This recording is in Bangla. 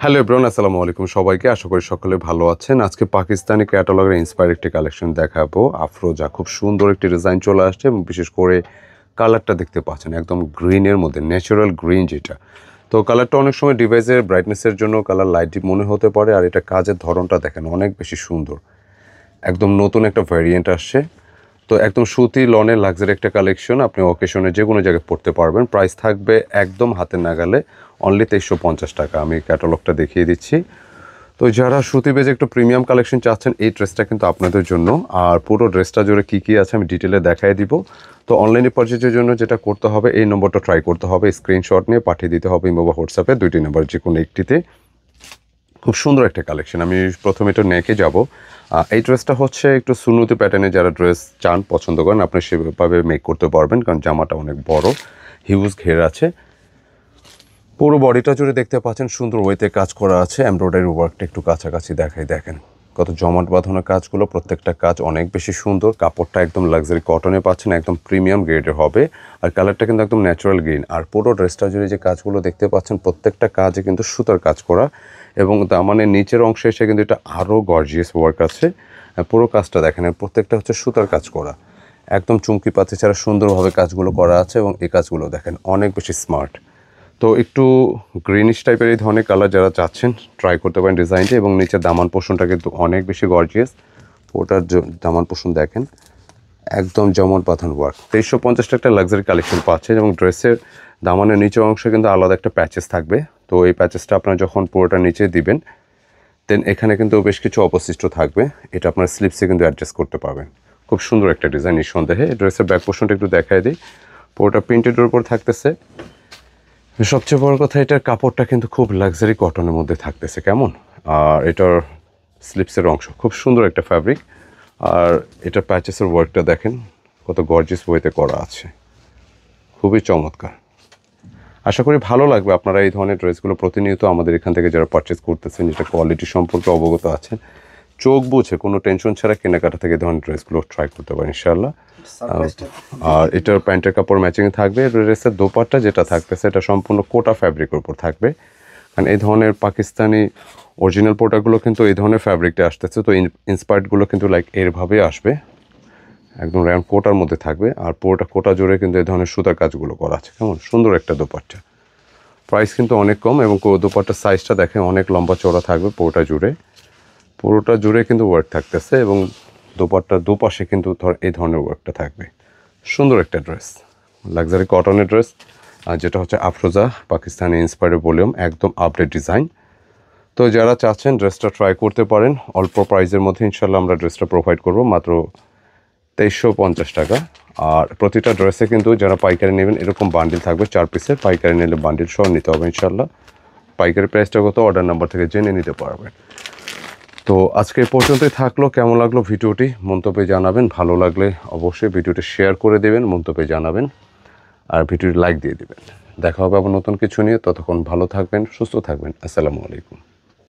হ্যালো এভরিওয়ান, আসসালামু আলাইকুম সবাইকে। আশা করি সকলে ভালো আছেন। আজকে পাকিস্তানি ক্যাটালগের ইন্সপায়ার একটি কালেকশন দেখাবো। আফরোজা খুব সুন্দর একটি ডিজাইন চলে আসছে এবং বিশেষ করে কালারটা দেখতে পাচ্ছেন একদম গ্রিনের মধ্যে, ন্যাচারাল গ্রিন যেটা। তো কালারটা অনেক সময় ডিভাইসের ব্রাইটনেসের জন্য কালার লাইট ডিপ মনে হতে পারে, আর এটা কাজের ধরনটা দেখেন অনেক বেশি সুন্দর। একদম নতুন একটা ভ্যারিয়েন্ট আসছে। তো একদম সুতি লনের লাক্সারি একটা কালেকশন, আপনি অকেশনে যে কোনো জায়গায় পড়তে পারবেন। প্রাইস থাকবে একদম হাতের নাগালে, অনলি 2350 টাকা। আমি ক্যাটালগটা দেখিয়ে দিচ্ছি। তো যারা সুতি বেজে একটু প্রিমিয়াম কালেকশন চাচ্ছেন, এই ড্রেসটা কিন্তু আপনাদের জন্য। আর পুরো ড্রেসটা জুড়ে কী কী আছে আমি ডিটেলে দেখাই দিব। তো অনলাইনে পারচেজের জন্য যেটা করতে হবে, এই নম্বরটা ট্রাই করতে হবে, স্ক্রিনশট নিয়ে পাঠিয়ে দিতে হবে ইমো বা হোয়াটসঅ্যাপে, দুইটি নাম্বার যে কোনো একটিতে। খুব সুন্দর একটা কালেকশন। আমি প্রথমে একটু নেকে যাব। এই ড্রেসটা হচ্ছে একটু সুন্নতি প্যাটার্নে যারা ড্রেস চান, পছন্দ করেন, আপনি সেভাবে মেক করতে পারবেন, কারণ জামাটা অনেক বড়, হিউজ ঘের আছে। পুরো বডিটা জুড়ে দেখতে পাচ্ছেন সুন্দর ওয়েতে কাজ করা আছে। এমব্রয়ডারি ওয়ার্কটা একটু কাছাকাছি দেখাই, দেখেন কত জমাট বাঁধানো কাজগুলো, প্রত্যেকটা কাজ অনেক বেশি সুন্দর। কাপড়টা একদম লাক্সারি কটনে পাচ্ছেন, একদম প্রিমিয়াম গ্রেডের হবে। আর কালারটা কিন্তু একদম ন্যাচারাল গ্রিন। আর পুরো ড্রেসটা জুড়ে যে কাজগুলো দেখতে পাচ্ছেন, প্রত্যেকটা কাজে কিন্তু সুতার কাজ করা, এবং দামানের নিচের অংশে এসে কিন্তু এটা আরও গর্জিয়াস ওয়ার্ক আছে। পুরো কাজটা দেখেন, প্রত্যেকটা হচ্ছে সুতার কাজ করা, একদম চুমকি পাতি ছাড়া সুন্দরভাবে কাজগুলো করা আছে। এবং এই কাজগুলো দেখেন অনেক বেশি স্মার্ট। তো একটু গ্রিনিশ টাইপের এই ধরনের কালার যারা চাচ্ছেন, ট্রাই করতে পারেন ডিজাইনটা। এবং নিচের দামান পোষণটা কিন্তু অনেক বেশি গর্জিয়াস। ওটার দামান পোষণ দেখেন একদম জমট বাঁধান ওয়ার্ক। 2350 একটা লাক্সারি কালেকশন পাচ্ছেন। এবং ড্রেসের দামানের নিচের অংশে কিন্তু আলাদা একটা প্যাচেস থাকবে। তো এই প্যাচেসটা আপনারা যখন পুরোটা নিচে দিবেন, দেন এখানে কিন্তু বেশ কিছু অবশিষ্ট থাকবে, এটা আপনার স্লিপসে কিন্তু অ্যাডজাস্ট করতে পারবেন। খুব সুন্দর একটা ডিজাইন নিঃসন্দেহে। ড্রেসের ব্যাক পোর্শনটা একটু দেখাই দিই। পুরোটা প্রিন্টেডের উপর থাকতেছে। সবচেয়ে বড় কথা, এটার কাপড়টা কিন্তু খুব লাক্সারি কটনের মধ্যে থাকতেছে, কেমন। আর এটার স্লিপসের অংশ খুব সুন্দর একটা ফ্যাব্রিক। আর এটার প্যাচেসের ওয়ার্কটা দেখেন কত গর্জিয়াস ওয়েতে করা আছে, খুবই চমৎকার। আশা করি ভালো লাগবে। আপনারা এই ধরনের ড্রেসগুলো প্রতিনিয়ত আমাদের এখান থেকে যারা পারচেস করতেছেন, যেটা কোয়ালিটি সম্পর্কে অবগত আছেন, চোখ বুঝে কোনো টেনশন ছাড়া কেনাকাটা থেকে এই ধরনের ড্রেসগুলো ট্রাই করতে পারেন ইনশাআল্লাহ। আর এটার প্যান্টের কাপড় ম্যাচিং থাকবে। ড্রেসের দোপাট্টা যেটা থাকতেছে, এটা সম্পূর্ণ কোটা ফ্যাব্রিকের উপর থাকবে। কারণ এই ধরনের পাকিস্তানি অরিজিনাল প্রোডাক্টগুলো কিন্তু এই ধরনের ফ্যাব্রিকটা আসতেছে। তো ইন্সপায়ার্ডগুলো কিন্তু লাইক এরভাবে আসবে, একদম রাউন্ড কোটার মধ্যে থাকবে। আর পুরোটা কোটা জুড়ে কিন্তু এই ধরনের সুতার কাজগুলো করা আছে, কেমন সুন্দর একটা দোপাট্টা। প্রাইস কিন্তু অনেক কম। এবং দোপাট্টার সাইজটা দেখেন অনেক লম্বা চওড়া থাকবে পুরোটা জুড়ে কিন্তু ওয়ার্ক থাকতেছে। এবং দোপাট্টার দুপাশে কিন্তু এই ধরনের ওয়ার্কটা থাকবে। সুন্দর একটা ড্রেস, লাক্সারি কটনের ড্রেস, যেটা হচ্ছে আফরোজা পাকিস্তানি ইন্সপায়ার্ড ভলিউম, একদম আপডেট ডিজাইন। তো যারা চাচ্ছেন ড্রেসটা ট্রাই করতে পারেন, অল্প প্রাইসের মধ্যে ইনশাল্লাহ আমরা ড্রেসটা প্রোভাইড করবো মাত্র 2350 টাকা। আর প্রতিটা ড্রেসে কিন্তু যারা পাইকারি নেবেন, এরকম বান্ডিল থাকবে 4 পিসের। পাইকারি নিলে বান্ডিল সহ নিতে হবে ইনশাল্লাহ। পাইকারি প্রাইসটা কত অর্ডার নাম্বার থেকে জেনে নিতে পারবেন। তো আজকে এই পর্যন্তই থাকলো। কেমন লাগলো ভিডিওটি মন্তব্যে জানাবেন। ভালো লাগলে অবশ্যই ভিডিওটি শেয়ার করে দেবেন, মন্তব্যে জানাবেন, আর ভিডিওটি লাইক দিয়ে দেবেন। দেখা হবে আবার নতুন কিছু নিয়ে। ততক্ষণ ভালো থাকবেন, সুস্থ থাকবেন। আসসালামু আলাইকুম।